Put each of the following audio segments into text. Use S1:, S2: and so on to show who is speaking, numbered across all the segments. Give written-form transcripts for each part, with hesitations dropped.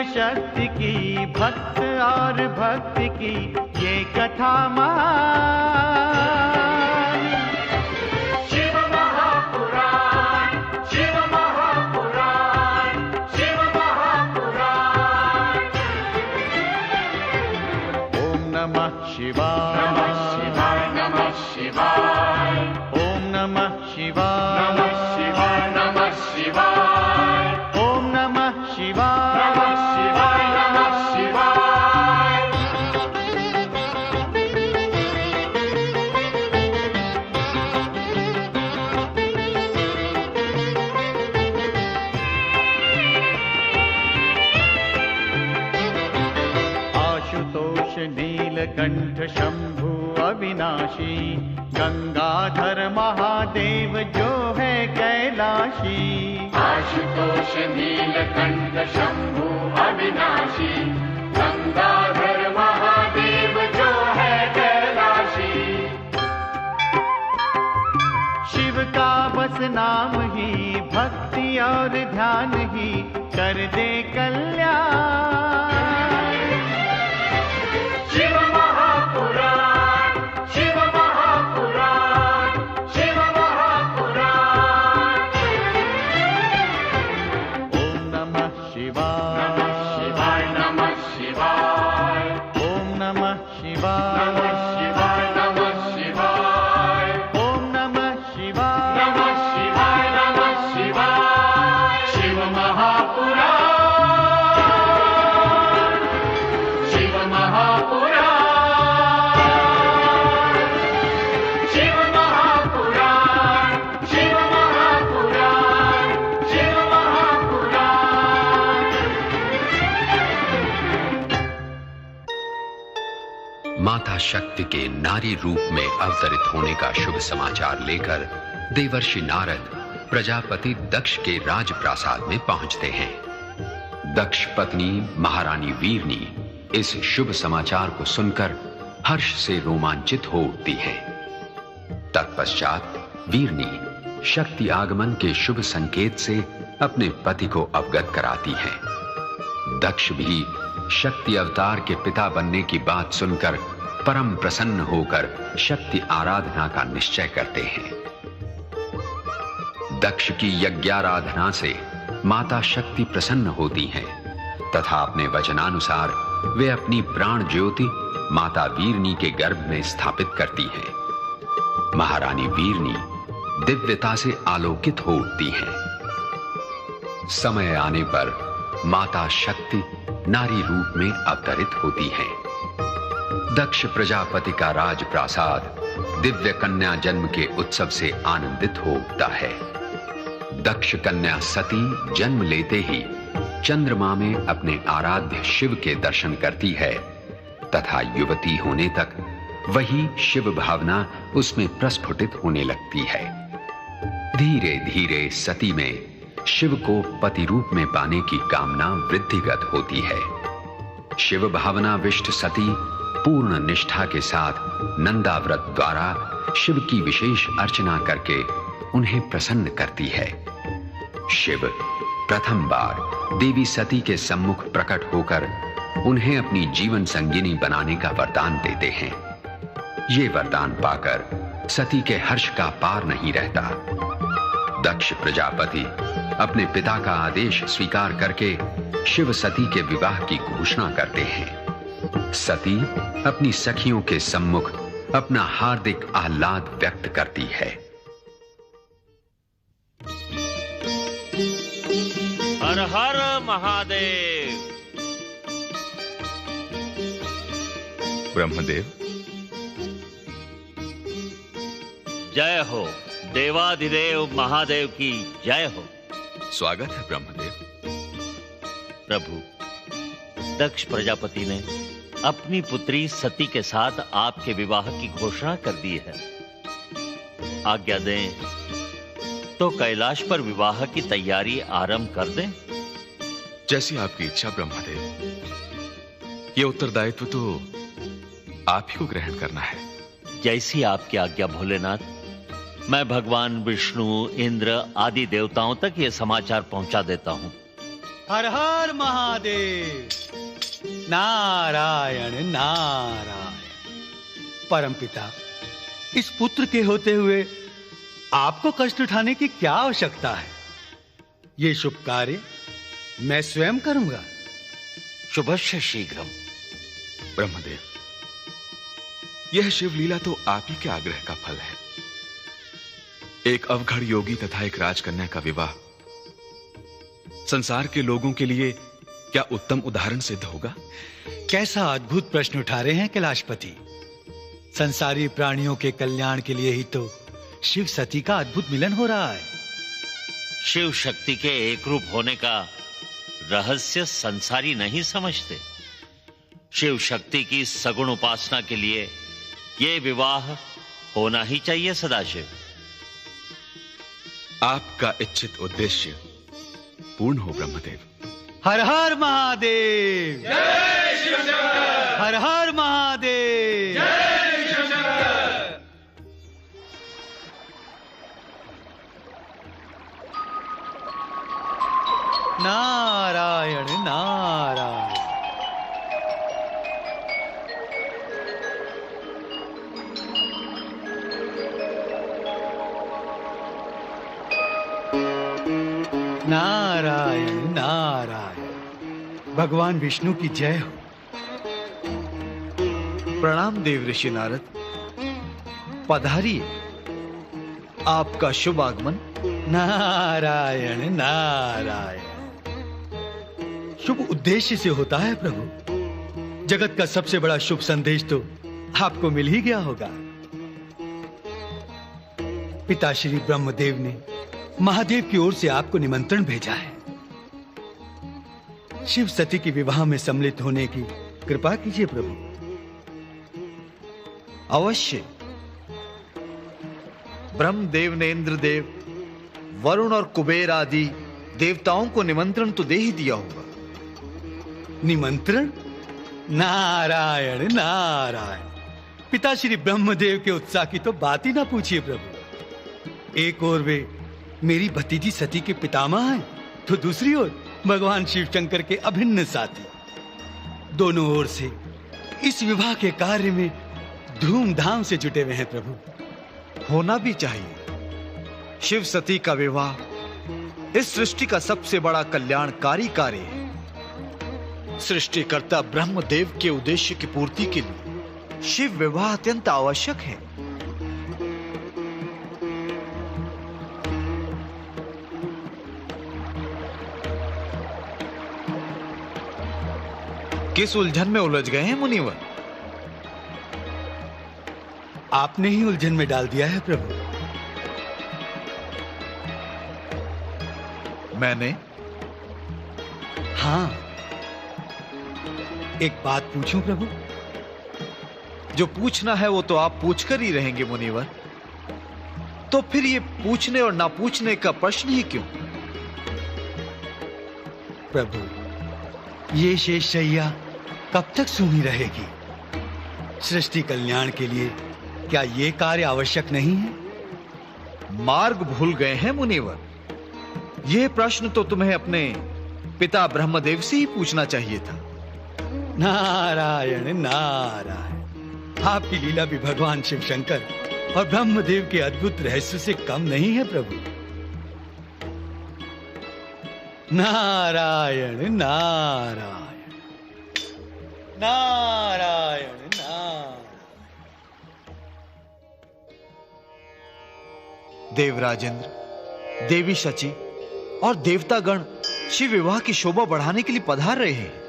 S1: शक्ति की, भक्त और भक्ति की ये कथा महान।
S2: शिव महापुराण, शिव महापुराण, शिव महापुराण।
S1: ओम नमः शिवाय,
S2: नमः शिवाय, नमः शिवाय।
S1: ओम नमः शिवाय,
S2: नमः शिवाय, नमः शिवाय।
S1: ओम नमः शिवाय,
S2: नमः शिवाय, नमः शिवाय।
S1: आशुतोष नीलकंठ शंभु अविनाशी, गंगाधर महादेव जो है कैलाशी।
S2: आशुतोष नीलकंठ शंभु अविनाशी, गंगाधर महादेव जो है कैलाशी।
S1: शिव का बस नाम ही, भक्ति और ध्यान ही कर दे कल्याण।
S2: शिव महापुराण, शिव महापुराण, शिव महापुराण।
S1: ओम नमः शिवाय,
S2: नमः शिवाय, नमः शिवाय।
S1: ओम नमः शिवाय,
S2: नमः शिवाय, नमः शिवाय।
S1: ओम नमः शिवाय,
S2: नमः शिवाय, नमः शिवाय। शिव महापुराण, शिव महापुराण, शिव महापुराण, शिव महापुराण, शिव महापुराण।
S3: माता शक्ति के नारी रूप में अवतरित होने का शुभ समाचार लेकर देवर्षि नारद प्रजापति दक्ष के राजप्रासाद में पहुंचते हैं। दक्ष पत्नी महारानी वीरनी इस शुभ समाचार को सुनकर हर्ष से रोमांचित हो उठती है। तत्पश्चात वीरनी शक्ति आगमन के शुभ संकेत से अपने पति को अवगत कराती है। दक्ष भी शक्ति अवतार के पिता बनने की बात सुनकर परम प्रसन्न होकर शक्ति आराधना का निश्चय करते हैं। दक्ष की यज्ञाराधना से माता शक्ति प्रसन्न होती हैं तथा अपने वचनानुसार वे अपनी प्राण ज्योति माता वीरनी के गर्भ में स्थापित करती हैं। महारानी वीरनी दिव्यता से आलोकित हो उठती हैं। समय आने पर माता शक्ति नारी रूप में अवतरित होती है। दक्ष प्रजापति का राजप्रासाद दिव्य कन्या जन्म के उत्सव से आनंदित हो उठता है। दक्ष कन्या सती जन्म लेते ही चंद्रमा में अपने आराध्य शिव के दर्शन करती है तथा युवती होने तक वही शिव भावना उसमें प्रस्फुटित होने लगती है। धीरे धीरे सती में शिव को पति रूप में पाने की कामना वृद्धिगत होती है। शिव भावना विष्ट सती पूर्ण निष्ठा के साथ नंदाव्रत द्वारा शिव की विशेष अर्चना करके उन्हें प्रसन्न करती है। शिव प्रथम बार देवी सती के सम्मुख प्रकट होकर उन्हें अपनी जीवन संगिनी बनाने का वरदान देते हैं। ये वरदान पाकर सती के हर्ष का पार नहीं रहता। दक्ष प्रजापति अपने पिता का आदेश स्वीकार करके शिव सती के विवाह की घोषणा करते हैं। सती अपनी सखियों के सम्मुख अपना हार्दिक आह्लाद व्यक्त करती है।
S4: हर हर महादेव।
S5: ब्रह्मदेव,
S4: जय हो। देवाधिदेव महादेव की जय हो।
S5: स्वागत है ब्रह्मदेव।
S4: प्रभु, दक्ष प्रजापति ने अपनी पुत्री सती के साथ आपके विवाह की घोषणा कर दी है। आज्ञा दें तो कैलाश पर विवाह की तैयारी आरंभ कर दें।
S5: जैसी आपकी इच्छा ब्रह्मदेव। ये उत्तरदायित्व तो आप ही को ग्रहण करना है।
S4: जैसी आपकी आज्ञा भोलेनाथ। मैं भगवान विष्णु, इंद्र आदि देवताओं तक ये समाचार पहुंचा देता हूं।
S1: हर हर महादेव। नारायण नारायण। परमपिता, इस पुत्र के होते हुए आपको कष्ट उठाने की क्या आवश्यकता है? ये शुभ कार्य मैं स्वयं करूंगा।
S4: शुभस्य शीघ्रम।
S5: ब्रह्मदेव, यह शिवलीला तो आप ही के आग्रह का फल है। एक अवघड़ योगी तथा एक राजकन्या का विवाह संसार के लोगों के लिए क्या उत्तम उदाहरण सिद्ध होगा?
S1: कैसा अद्भुत प्रश्न उठा रहे हैं कैलाशपति। संसारी प्राणियों के कल्याण के लिए ही तो शिव सती का अद्भुत मिलन हो रहा है।
S4: शिव शक्ति के एक रूप होने का रहस्य संसारी नहीं समझते। शिव शक्ति की सगुण उपासना के लिए यह विवाह होना ही चाहिए सदाशिव।
S5: आपका इच्छित उद्देश्य पूर्ण हो ब्रह्मदेव।
S1: हर हर महादेव।
S2: जय शिव शंकर।
S1: हर हर महादेव।
S2: जय शिव शंकर।
S1: नारायण नारायण। नारायण नारायण। भगवान विष्णु की जय हो।
S6: प्रणाम देव ऋषि नारद। पधारिए, आपका शुभ आगमन।
S1: नारायण नारायण। शुभ उद्देश्य से होता है प्रभु। जगत का सबसे बड़ा शुभ संदेश तो आपको मिल ही गया होगा। पिता श्री ब्रह्मदेव ने महादेव की ओर से आपको निमंत्रण भेजा है। शिव सती के विवाह में सम्मिलित होने की कृपा कीजिए प्रभु।
S6: अवश्य। ब्रह्मदेव ने इंद्रदेव, वरुण और कुबेर आदि देवताओं को निमंत्रण तो दे ही दिया होगा।
S1: निमंत्रण? नारायण नारायण। पिता श्री ब्रह्मदेव के उत्साह की तो बात ही ना पूछिए प्रभु। एक ओर वे मेरी भतीजी सती के पितामह हैं, तो दूसरी ओर भगवान शिव शंकर के अभिन्न साथी। दोनों ओर से इस विवाह के कार्य में धूमधाम से जुटे हुए हैं प्रभु।
S6: होना भी चाहिए। शिव सती का विवाह इस सृष्टि का सबसे बड़ा कल्याणकारी कार्य है। सृष्टिकर्ता ब्रह्मदेव के उद्देश्य की पूर्ति के लिए शिव विवाह अत्यंत आवश्यक है। किस उलझन में उलझ गए हैं मुनिवर?
S1: आपने ही उलझन में डाल दिया है प्रभु।
S6: मैंने?
S1: हाँ। एक बात पूछूं प्रभु?
S6: जो पूछना है वो तो आप पूछकर ही रहेंगे मुनिवर। तो फिर ये पूछने और ना पूछने का प्रश्न ही क्यों?
S1: प्रभु, ये शेष शैया कब तक सूनी रहेगी? सृष्टि कल्याण के लिए क्या ये कार्य आवश्यक नहीं है?
S6: मार्ग भूल गए हैं मुनिवर। यह प्रश्न तो तुम्हें अपने पिता ब्रह्मदेव से ही पूछना चाहिए था।
S1: नारायण नारायण। आपकी लीला भी भगवान शिव शंकर और ब्रह्मदेव के अद्भुत रहस्य से कम नहीं है प्रभु। नारायण नारायण। नारायण नारायण।
S6: देवराजेंद्र, देवी शची और देवतागण शिव विवाह की शोभा बढ़ाने के लिए पधार रहे हैं।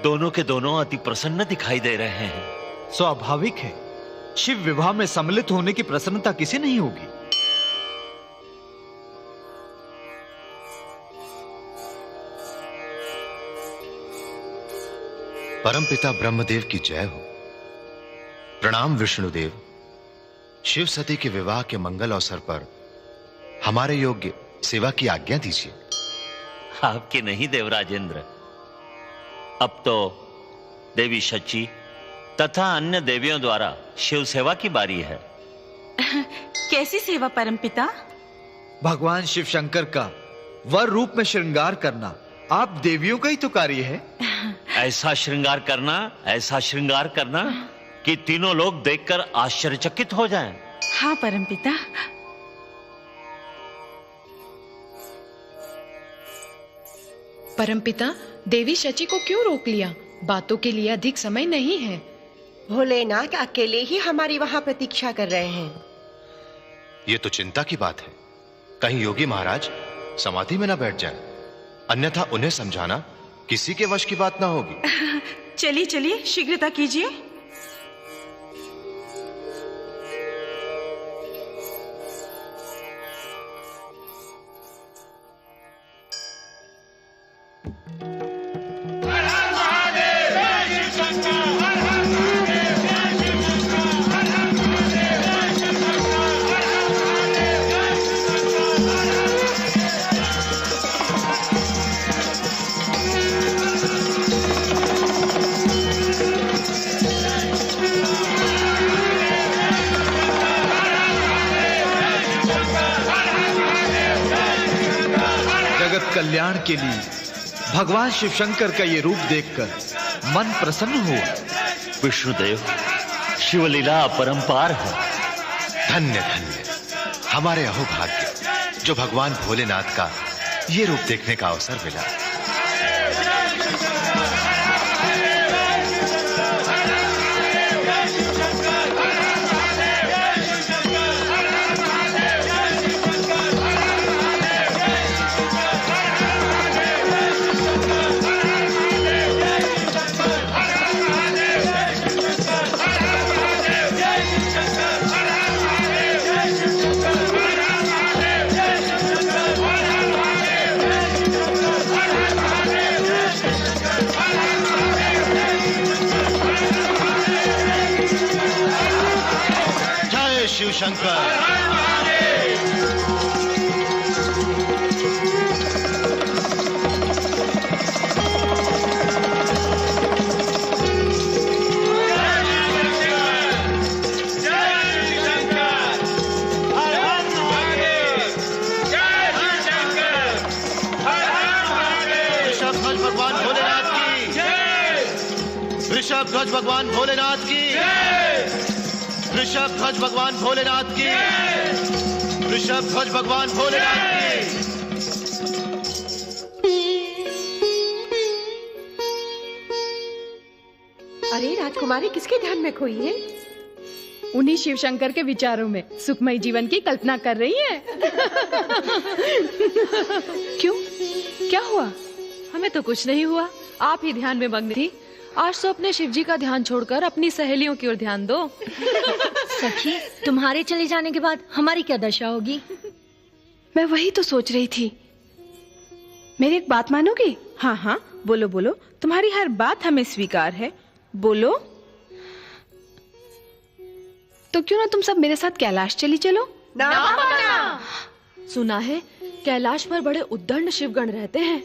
S4: दोनों के दोनों अति प्रसन्न दिखाई दे रहे हैं।
S6: स्वाभाविक है, शिव विवाह में सम्मिलित होने की प्रसन्नता किसे नहीं होगी।
S7: परमपिता ब्रह्मदेव की जय हो। प्रणाम विष्णुदेव। शिव सती के विवाह के मंगल अवसर पर हमारे योग्य सेवा की आज्ञा दीजिए।
S4: आपकी नहीं देवराजेंद्र, अब तो देवी शची तथा अन्य देवियों द्वारा शिव सेवा की बारी है।
S8: कैसी सेवा परमपिता?
S6: भगवान शिव शंकर का वर रूप में श्रृंगार करना आप देवियों का ही तो कार्य है।
S4: ऐसा श्रृंगार करना कि तीनों लोग देखकर आश्चर्यचकित हो जाएं।
S8: हाँ परमपिता।
S9: परमपिता, देवी शची को क्यों रोक लिया? बातों के लिए अधिक समय नहीं है।
S10: भोलेनाथ अकेले ही हमारी वहां प्रतीक्षा कर रहे हैं।
S7: ये तो चिंता की बात है। कहीं योगी महाराज समाधि में न बैठ जाए, अन्यथा उन्हें समझाना किसी के वश की बात ना होगी।
S8: चलिए चलिए, शीघ्रता कीजिए।
S6: कल्याण के लिए भगवान शिव शंकर का ये रूप देखकर मन प्रसन्न हुआ।
S4: विष्णुदेव, शिवलीला अपरंपार है।
S7: धन्य धन्य हमारे अहोभाग्य, जो भगवान भोलेनाथ का ये रूप देखने का अवसर मिला। शिव शंकर। ऋषभ ध्वज भगवान भोलेनाथ की, ऋषभ ध्वज भगवान भोलेनाथ की, ऋषभ ध्वज भगवान भोलेनाथ की।
S10: अरे राजकुमारी किसके ध्यान में खोई है?
S9: उन्हीं शिव शंकर के विचारों में सुखमय जीवन की कल्पना कर रही है।
S11: क्यों, क्या हुआ? हमें तो कुछ नहीं हुआ, आप ही ध्यान में मग्न थी। आज तो अपने शिव जी का ध्यान छोड़कर अपनी सहेलियों की ओर ध्यान दो।
S12: सखी, तुम्हारे चले जाने के बाद हमारी क्या दशा होगी?
S13: मैं वही तो सोच रही थी। मेरी एक बात मानोगी? हाँ हाँ बोलो बोलो, तुम्हारी हर बात हमें स्वीकार है, बोलो। तो क्यों ना तुम सब मेरे साथ कैलाश चली चलो?
S10: ना माना।
S11: सुना है कैलाश पर बड़े उद्दंड शिवगण रहते हैं।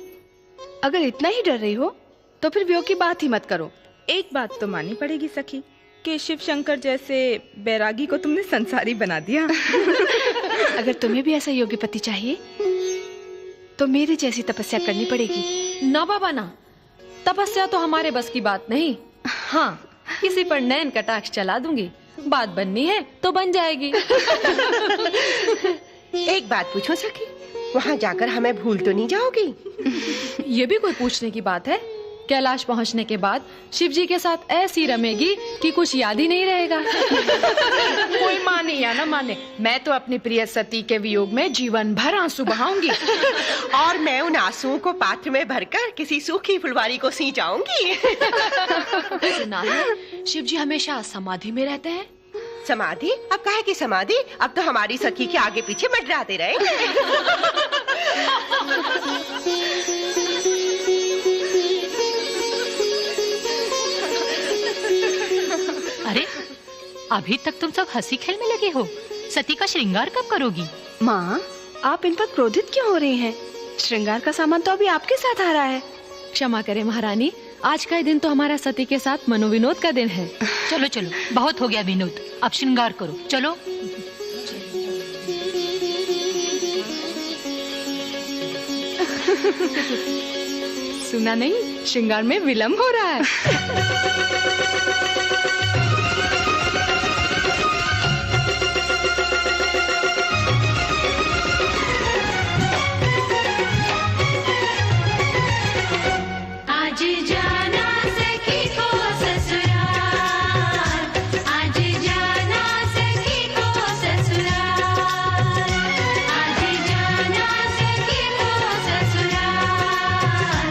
S13: अगर इतना ही डर रही हो तो फिर वियोग की बात ही मत करो। एक बात तो माननी पड़ेगी सखी कि शिव शंकर जैसे बैरागी को तुमने संसारी बना दिया। अगर तुम्हें भी ऐसा योग्य पति चाहिए तो मेरे जैसी तपस्या करनी पड़ेगी।
S11: ना बाबा ना, तपस्या तो हमारे बस की बात नहीं। हाँ, किसी पर नैन कटाक्ष चला दूंगी, बात बननी है तो बन जाएगी।
S10: एक बात पूछो सखी, वहाँ जाकर हमें भूल तो नहीं जाओगी?
S11: ये भी कोई पूछने की बात है? कैलाश पहुंचने के बाद शिव जी के साथ ऐसी रमेगी कि कुछ याद ही नहीं रहेगा।
S9: कोई माने या ना माने, मैं तो अपनी प्रिय सती के वियोग में जीवन भर आंसू बहाऊंगी।
S10: और मैं उन आंसुओं को पात्र में भरकर किसी सूखी फुलवारी को सींचाऊंगी।
S11: सुना है शिव जी हमेशा समाधि में रहते हैं।
S10: समाधि? अब काहे की समाधि? अब तो हमारी सखी के आगे पीछे मंडराते रहेंगे।
S14: अभी तक तुम सब हंसी खेल में लगे हो। सती का श्रृंगार कब करोगी?
S13: माँ, आप इन पर क्रोधित क्यों हो रही हैं? श्रृंगार का सामान तो अभी आपके साथ आ रहा है।
S11: क्षमा करें महारानी, आज का दिन तो हमारा सती के साथ मनोविनोद का दिन है।
S14: चलो चलो, बहुत हो गया विनोद, अब श्रृंगार करो, चलो।
S13: सुना नहीं, श्रृंगार में विलंब हो रहा है।
S15: आज जाना सखी को ससुराल, आज जाना सखी को ससुराल, आज जाना सखी को ससुराल,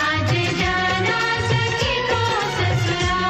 S15: आज जाना सखी को ससुराल।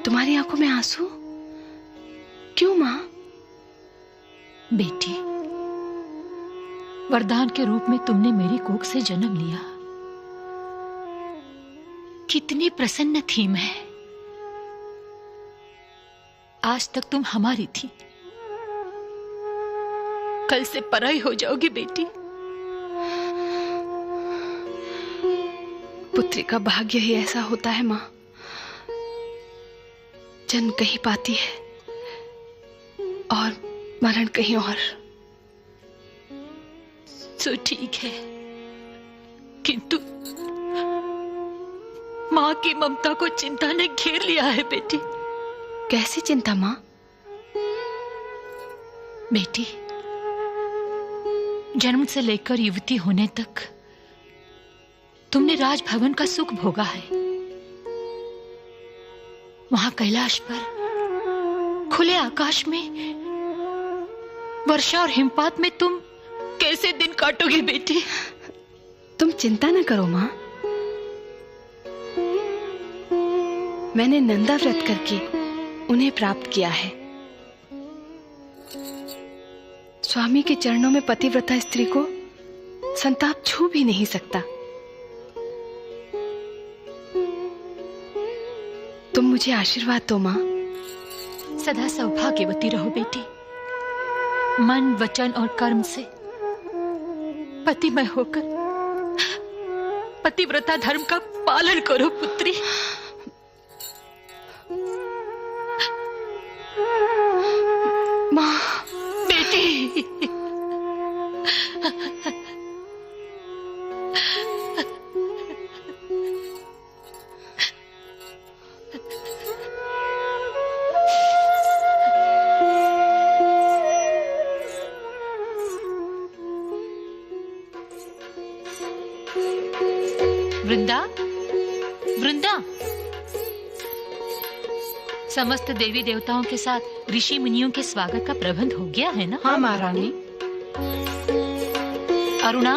S13: तुम्हारी आंखों में आंसू क्यों माँ?
S14: बेटी, वरदान के रूप में तुमने मेरी कोख से जन्म लिया। कितनी प्रसन्न थी मैं। आज तक तुम हमारी थी, कल से पराई हो जाओगी बेटी।
S13: पुत्री का भाग्य ही ऐसा होता है माँ, जन्म कहीं पाती है और मरण कहीं और।
S14: तो ठीक है, किंतु माँ की ममता को चिंता ने घेर लिया है बेटी।
S13: कैसी चिंता माँ?
S14: बेटी, जन्म से लेकर युवती होने तक तुमने राजभवन का सुख भोगा है। वहां कैलाश पर खुले आकाश में वर्षा और हिमपात में तुम कैसे दिन काटोगी बेटी?
S13: तुम चिंता न करो माँ, मैंने नंदा व्रत करके उन्हें प्राप्त किया है। स्वामी के चरणों में पतिव्रता स्त्री को संताप छू भी नहीं सकता। तुम मुझे आशीर्वाद दो माँ।
S14: सदा सौभाग्यवती रहो बेटी। मन, वचन और कर्म से पतिमय होकर पतिव्रता धर्म का पालन करो पुत्री।
S13: माँ,
S14: बेटी, वृंदा, वृंदा, समस्त देवी देवताओं के साथ ऋषि मुनियों के स्वागत का प्रबंध हो गया है ना?
S9: हाँ महारानी।
S14: अरुणा,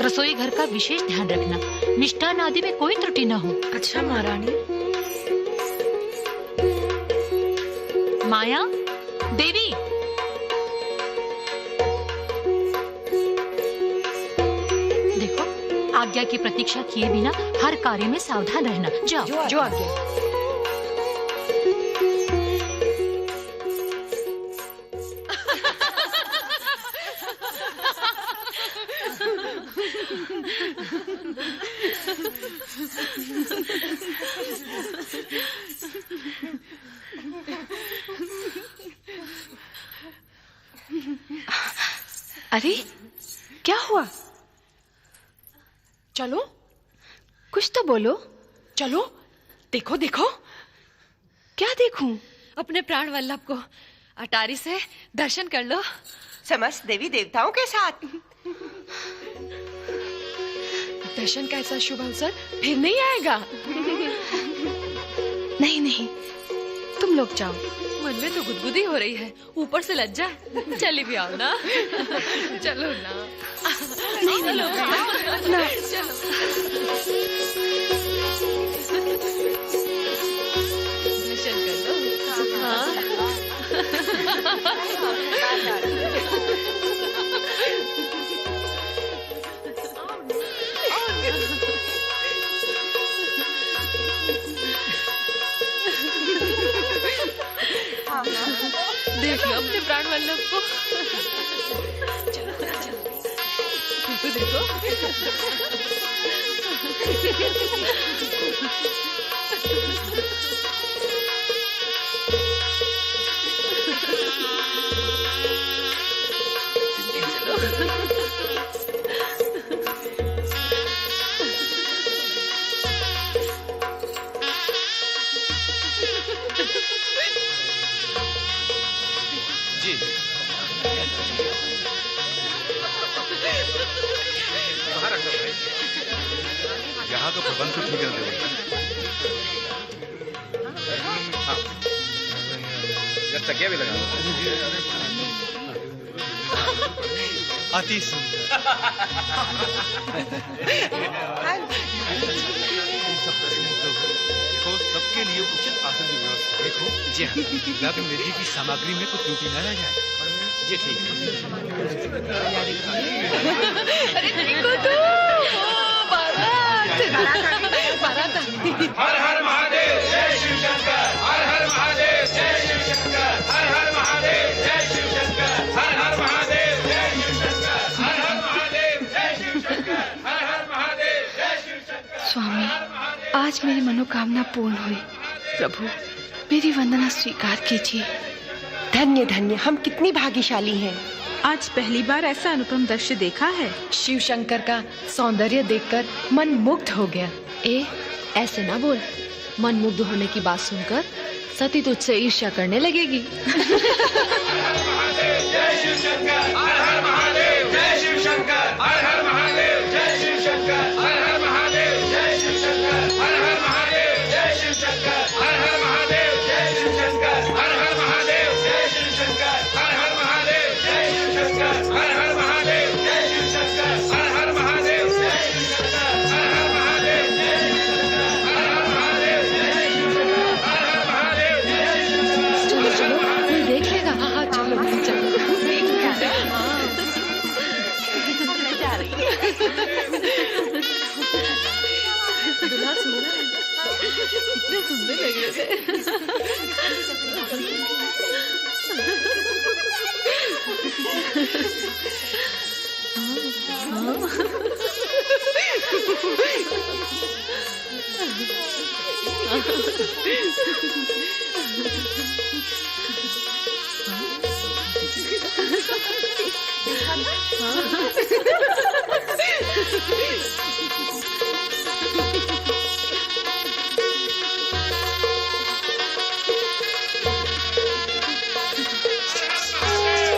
S14: रसोई घर का विशेष ध्यान रखना, मिष्ठान आदि में कोई त्रुटि न हो।
S9: अच्छा महारानी।
S14: माया, देवी, देखो, आज्ञा की प्रतीक्षा किए बिना हर कार्य में सावधान रहना। जाओ।
S9: जो आज्ञा।
S13: अरे क्या हुआ?
S9: चलो,
S13: कुछ तो बोलो।
S9: चलो, देखो देखो।
S13: क्या देखूं?
S11: अपने प्राण वल्लभ को अटारी से दर्शन कर लो।
S10: समस्त देवी देवताओं के साथ।
S9: दर्शन का ऐसा शुभ अवसर फिर नहीं आएगा।
S13: नहीं नहीं, तुम लोग जाओ।
S11: मन में तो गुदगुदी हो रही है, ऊपर से लज्जा। चली भी आओ ना। चलो ना।
S13: नहीं
S11: चलो
S13: ना।
S11: चलो। दर्शन कर लो। हाँ। देख लो अपने प्राण वल्लभ को। चलो चलो, देखो
S5: यहाँ का प्रबंध तो ठीक है। हाँ, तकिया भी लगा।
S1: अति सुंदर। लिए उचित आसन की व्यवस्था देखो। जी हाँ, लग्न विधि की सामग्री में कुछ त्रुटि न रह जाए। जी ठीक है।
S9: अरे देखो तो बारात
S2: हर हर महादेव जय शिव शंकर, हर हर महादेव जय शिव शंकर, हर हर महादेव जय शिव शंकर, हर हर महादेव जय शिव शंकर, हर हर महादेव जय शिव शंकर, हर हर महादेव जय शिव शंकर।
S13: स्वामी, आज मेरी मनोकामना पूर्ण हुई। प्रभु, मेरी वंदना स्वीकार कीजिए।
S10: धन्य धन्य, हम कितनी भाग्यशाली हैं।
S8: आज पहली बार ऐसा अनुपम दृश्य देखा है।
S9: शिव शंकर का सौंदर्य देखकर मन मुग्ध हो गया।
S11: ए, ऐसे ना बोल। मन मुग्ध होने की बात सुनकर सती तुझसे ईर्ष्या करने लगेगी।
S2: जय शिव शंकर, हर हर महादेव जय शिव शंकर, हर हर महादेव जय शिव शंकर, हर हर महादेव जय शिव शंकर, हर हर महादेव जय शिव शंकर, हर हर महादेव जय शिव शंकर, हर हर महादेव जय शिव शंकर, हर हर महादेव जय शिव शंकर, हर हर महादेव जय शिव शंकर, हर हर महादेव जय शिव शंकर, हर हर महादेव जय शिव शंकर, हर हर महादेव जय शिव शंकर, हर हर महादेव जय शिव शंकर।
S11: चलो चलो, कोई देख लेगा। हाँ हाँ, चलो चलो। दुल्हा सुन रहा है? कितने सुंदर लग रहे थे।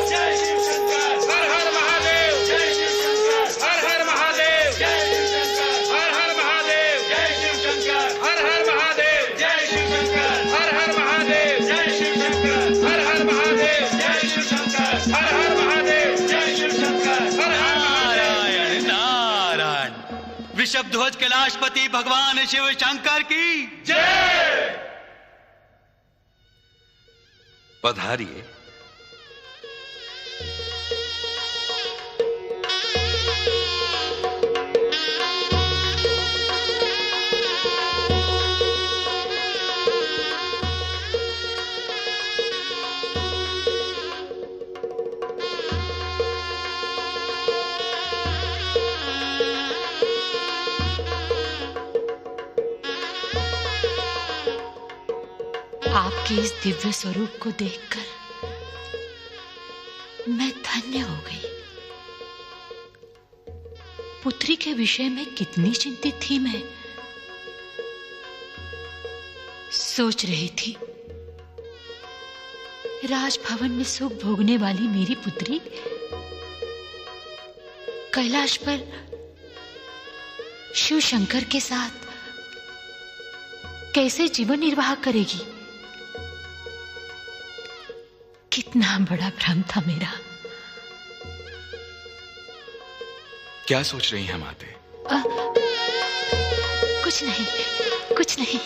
S2: जय शिव शंकर, हर हर महादेव जय शिव शंकर, हर हर महादेव जय शिव शंकर, हर हर महादेव जय शिव शंकर, हर हर महादेव जय शिव शंकर, हर हर महादेव जय शिव शंकर, हर हर महादेव जय शिव शंकर, हर हर महादेव जय शिव शंकर, हर हर
S1: नारायण नारायण। वृषभध्वज कैलाशपति भगवान शिव शंकर की
S2: जय।
S5: पधारिए।
S14: आपके इस दिव्य स्वरूप को देखकर मैं धन्य हो गई। पुत्री के विषय में कितनी चिंतित थी मैं। सोच रही थी राजभवन में सुख भोगने वाली मेरी पुत्री कैलाश पर शिव शंकर के साथ कैसे जीवन निर्वाह करेगी। कितना बड़ा भ्रम था मेरा।
S5: क्या सोच रही हैं माते?
S14: कुछ नहीं, कुछ नहीं।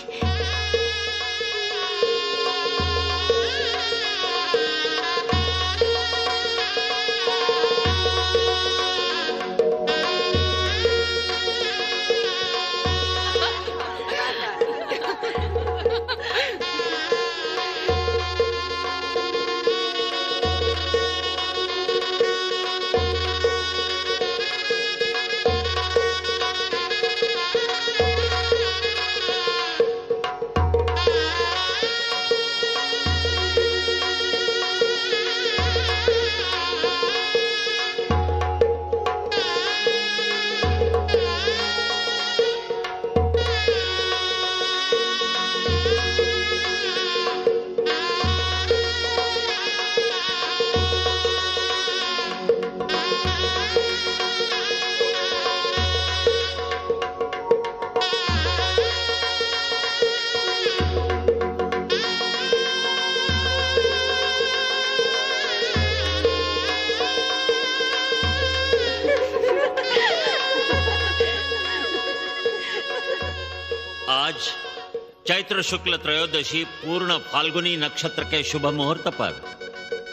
S4: चैत्र शुक्ल त्रयोदशी पूर्ण फाल्गुनी नक्षत्र के शुभ मुहूर्त पर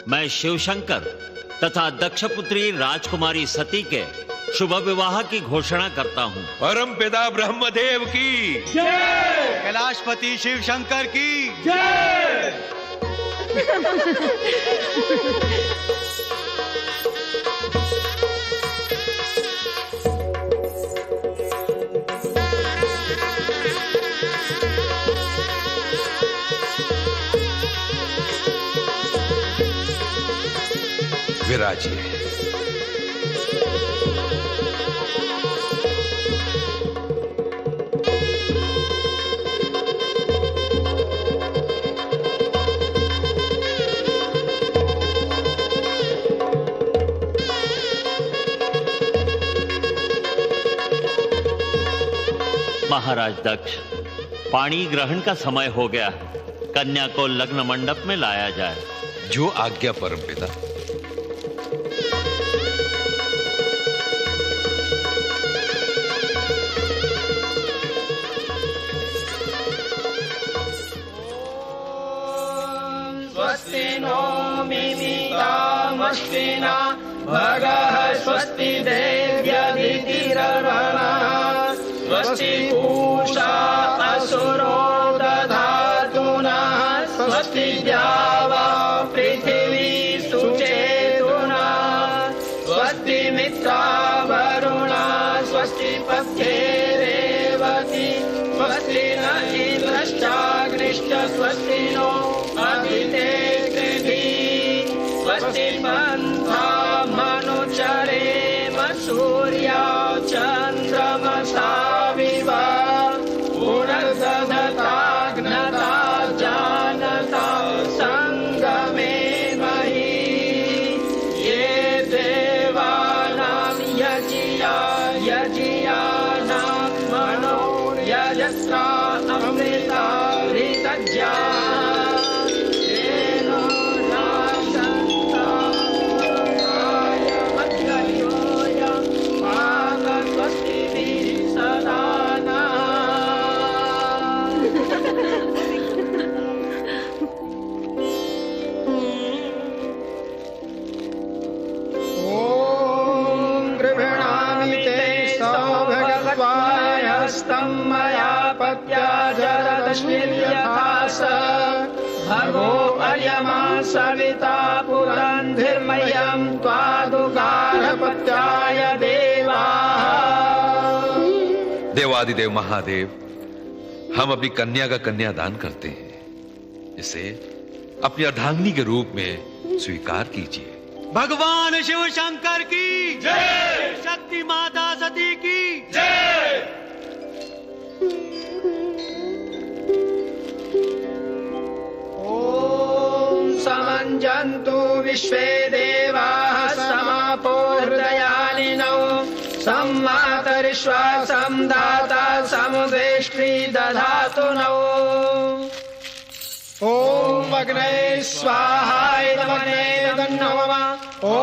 S4: मैं शिवशंकर तथा दक्षपुत्री राजकुमारी सती के शुभ विवाह की घोषणा करता हूँ।
S2: परम पिता ब्रह्मदेव की
S1: जय, कैलाशपति शिव शंकर की जय।
S2: विराजिए।
S4: महाराज दक्ष, पाणी ग्रहण का समय हो गया, कन्या को लग्न मंडप में लाया जाए।
S2: जो आज्ञा परमपिता।
S16: स्वस्ति नो मिमितामश्विना भगः स्वस्ति देव्यदितिरर्वणः स्वस्ति पूषा असुरो दधातु नः स्वस्ति द्यावा पृथिवी सुचेतुना स्वस्ति मित्रा वरुणा स्वस्ति पत्ये रेवती स्वस्ति न इंद्रश्चाग्निश्च स्वस्ति नो अदिते कृधिः स्वस्ति पन्था मनुचरेम सूर्या चन्द्रमसा विवा पुनर्दधताग्नता जानता संगमे मही ये देवानां यजियानां मनो यजत्रा अमृता ऋतज्ञा मया पत्या जरदश्मिर्यथास भगो अर्यमा सविता पुरन्धिर्मयं त्वादुगारपत्याय देवा।
S2: देवादिदेव महादेव, हम अपनी कन्या का कन्यादान करते हैं, इसे अपनी अर्धांगिनी के रूप में स्वीकार कीजिए।
S1: भगवान शिव शंकर की जय, शक्ति माता सती की जय।
S16: समञ्जन्तु विश्वे देवाः समापो हृदयानिनौ सम्मातरिश्वासं दाता समुदेष्ट्री दधातु नौ। ॐ अग्ने स्वाहा इदमग्ने दन्नो मम। ॐ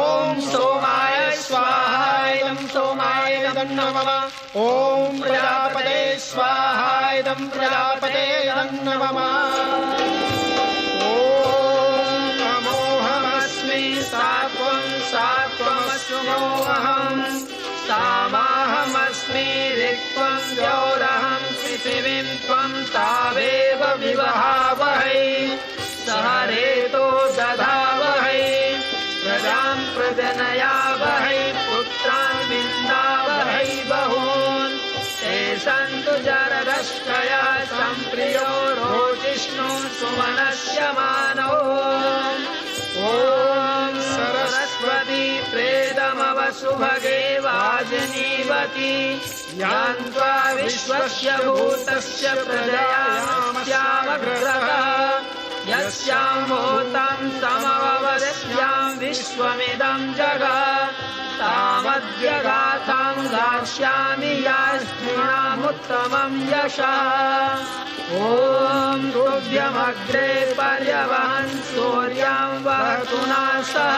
S16: सोमाय स्वाहा इदं सोमाय दन्नो मम। ॐ प्रजापते स्वाहा इदं प्रजापते दन्नो मम। सात्वमस्मोऽहम् सामाहमस्मि ऋक्त्वं द्यौरहं पृथिवीं त्वं तावेव विवहावहै सह रेतो दधावहै प्रजां प्रजनयावहै पुत्रान् विन्दावहै बहून् ते सन्तु जरदष्टया सम्प्रियो रोजिष्णु सुमनस्यमानो। ॐ सरस्वती प्रेदमवसुभगे वाजनीवती यान्त्वा विश्वस्य भूतस्य प्रजयास्यामग्रः यस्यां भूतं समवस्यां विश्वमिदं जगत् तामद्य गाथां गास्यामि यास्त्रीणामुत्तमं यशः। ॐ तुभ्यमग्रे पर्यवहन् सूर्यां वहतु नासः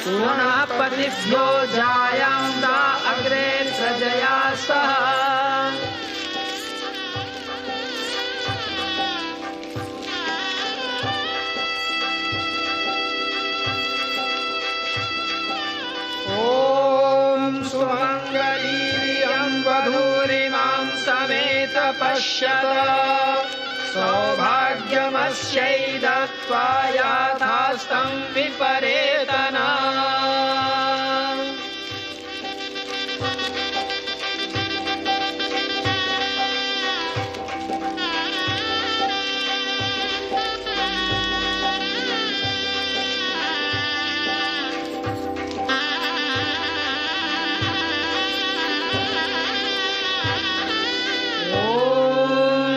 S16: पुनः पतिभ्यो जायां दा अग्रे प्रजया सह। पश्यत सौभाग्यमस्यै दत्त्वा याथास्तं विपरेतना।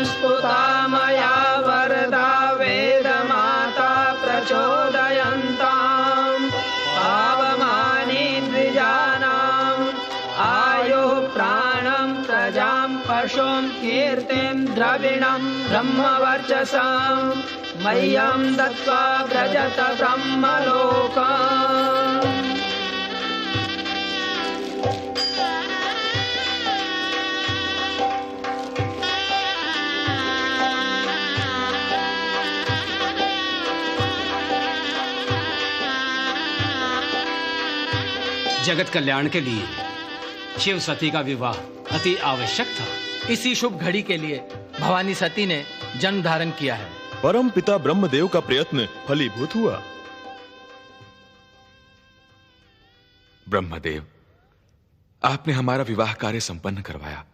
S16: स्तुतामया वरदा वेदमाता प्रचोदयन्ताम् पावमानि द्विजानाम् आयुः प्राणं प्रजां पशुं कीर्तिं द्रविणं ब्रह्मवर्चसां मह्यं दत्त्वा व्रजत ब्रह्मलोकम्।
S17: जगत कल्याण के लिए शिव सती का विवाह अति आवश्यक था।
S18: इसी शुभ घड़ी के लिए भवानी सती ने जन्म धारण किया है।
S5: परम पिता ब्रह्मदेव का प्रयत्न फलीभूत हुआ। ब्रह्मदेव, आपने हमारा विवाह कार्य संपन्न करवाया,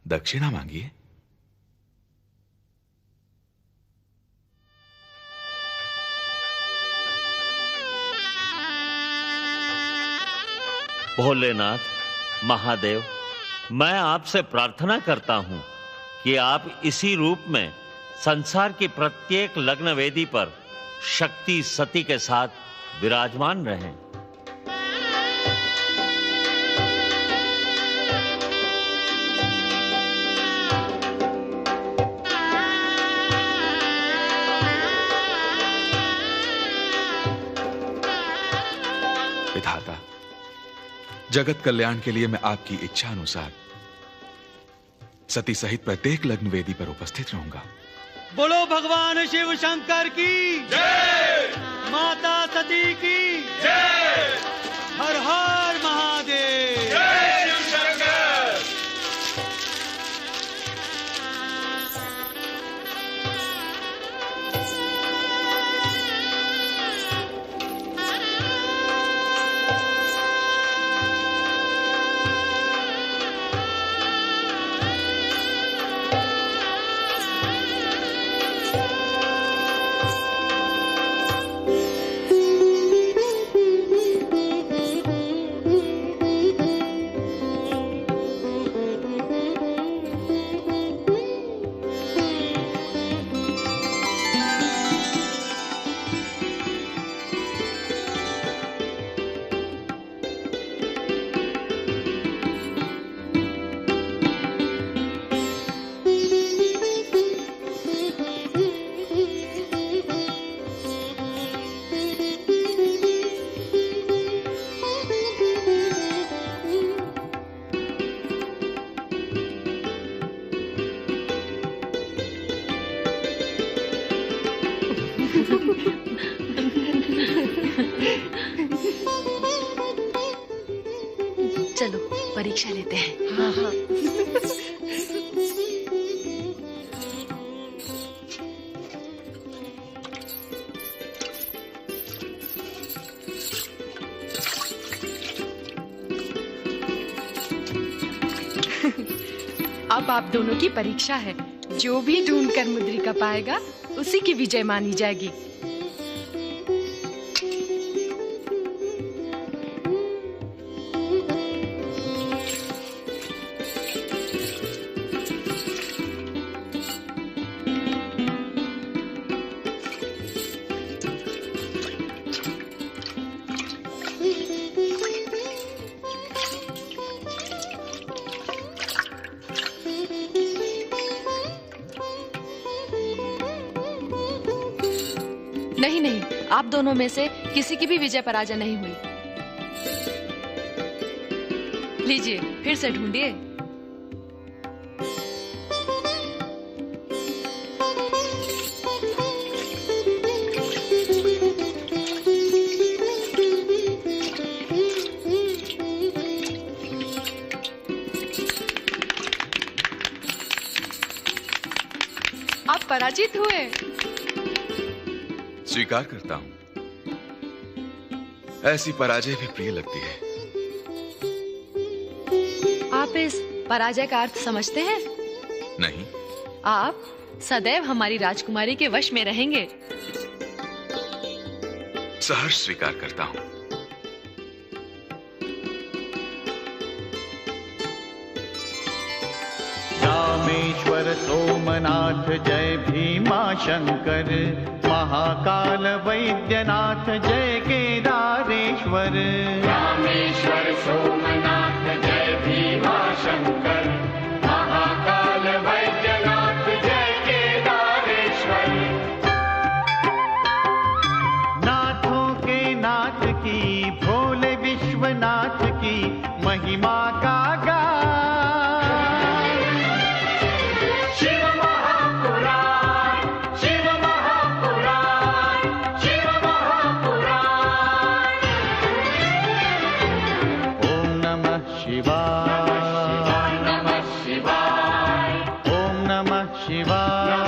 S5: दक्षिणा मांगिए।
S4: भोलेनाथ, महादेव, मैं आपसे प्रार्थना करता हूं कि आप इसी रूप में संसार की प्रत्येक लग्न वेदी पर शक्ति सती के साथ विराजमान रहें।
S5: विधाता, जगत कल्याण के लिए मैं आपकी इच्छा अनुसार सती सहित प्रत्येक लग्न वेदी पर उपस्थित रहूंगा।
S1: बोलो भगवान शिव शंकर की जय, माता सती की जय, हर हर महादेव,
S2: जय शिव शंकर।
S11: चलो परीक्षा लेते हैं।
S9: हाँ हाँ। अब आप दोनों की परीक्षा है। जो भी ढूंढकर मुद्रिका पाएगा उसी की विजय मानी जाएगी।
S11: नहीं नहीं, आप दोनों में से किसी की भी विजय पराजय नहीं हुई। लीजिए फिर से ढूंढिए। आप पराजित हुए।
S5: स्वीकार करता हूं, ऐसी पराजय भी प्रिय लगती है।
S11: आप इस पराजय का अर्थ समझते हैं?
S5: नहीं।
S11: आप सदैव हमारी राजकुमारी के वश में रहेंगे।
S5: सहर्ष स्वीकार करता हूं।
S19: रामेश्वर सोमनाथ जय भीमा शंकर, महाकाल वैद्यनाथ जय केदारेश्वर।
S2: रामेश्वर सोमनाथ जय भीमा शंकर, महाकाल वैद्यनाथ जय केदारेश्वर।
S19: नाथों के नाथ की, भोले विश्वनाथ की महिमा का
S2: शिव महापुराण, शिव महापुराण, शिव महापुराण।
S19: ओम नमः शिवाय,
S2: नमः शिवाय,
S19: ओम नमः शिवाय।